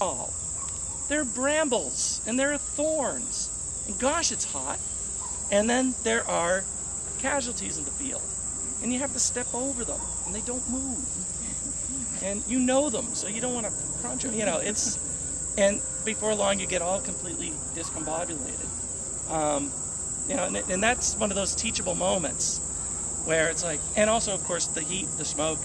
all. There are brambles and there are thorns. And gosh, it's hot. And then there are casualties in the field. And you have to step over them and they don't move. And you know them, so you don't want to crunch them. You know, it's, and before long you get all completely discombobulated. You know, and that's one of those teachable moments where it's like, and also of course the heat, the smoke.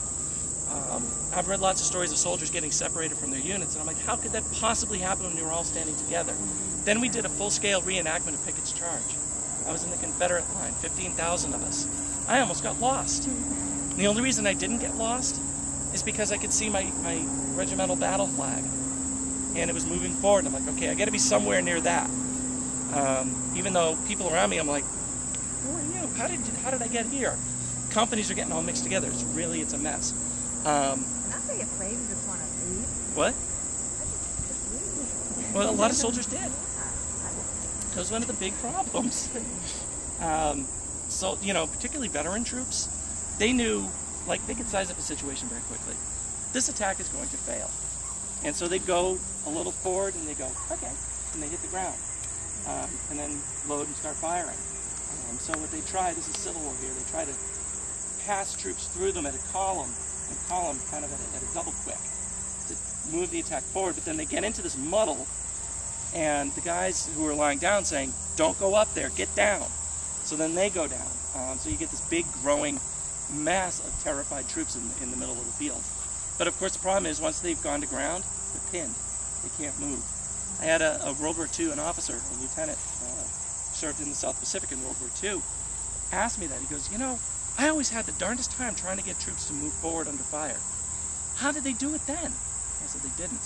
I've read lots of stories of soldiers getting separated from their units, and I'm like, how could that possibly happen when we were all standing together? Then we did a full-scale reenactment of Pickett's Charge. I was in the Confederate line, 15,000 of us. I almost got lost. And the only reason I didn't get lost is because I could see my regimental battle flag, and it was moving forward. I'm like, okay, I got to be somewhere near that. Even though people around me, I'm like, who are you? How did I get here? Companies are getting all mixed together. It's a mess. I'm not very afraid. You just want to leave. What? Just leave. Well, a lot of soldiers did. That was one of the big problems. So, you know, particularly veteran troops, they knew, like, they could size up a situation very quickly. This attack is going to fail. And so they'd go a little forward and they go, okay, and they hit the ground. And then load and start firing. So what they try, this is Civil War here, they try to pass troops through them at a column, and column kind of at a double quick to move the attack forward, but then they get into this muddle, and the guys who are lying down saying, don't go up there, get down. So then they go down. So you get this big growing mass of terrified troops in the middle of the field. But of course the problem is once they've gone to ground, they're pinned. They can't move. I had a World War II, an officer, a lieutenant, served in the South Pacific in World War II, asked me that. He goes, you know, I always had the darndest time trying to get troops to move forward under fire. How did they do it then? I said, they didn't.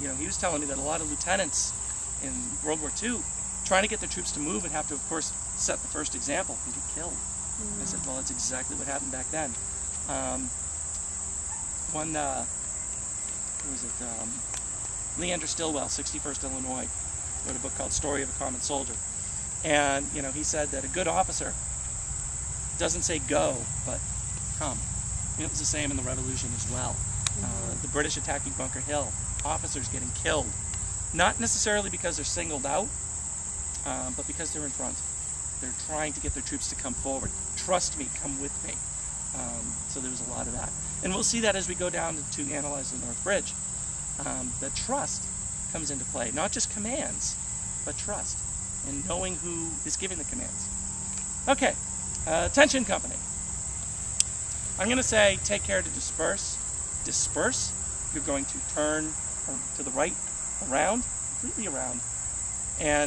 You know, he was telling me that a lot of lieutenants in World War II, trying to get their troops to move, would have to, of course, set the first example and get killed. I said, well, that's exactly what happened back then. Leander Stillwell, 61st Illinois, wrote a book called Story of a Common Soldier. And, you know, he said that a good officer doesn't say go, but come. And it was the same in the Revolution as well. The British attacking Bunker Hill, officers getting killed. Not necessarily because they're singled out, but because they're in front. They're trying to get their troops to come forward. Trust me, come with me. So there was a lot of that. And we'll see that as we go down to analyze the North Bridge. That trust comes into play. Not just commands, but trust. And knowing who is giving the commands. Okay, attention company. I'm going to say take care to disperse. Disperse, you're going to turn to the right, around, completely around, and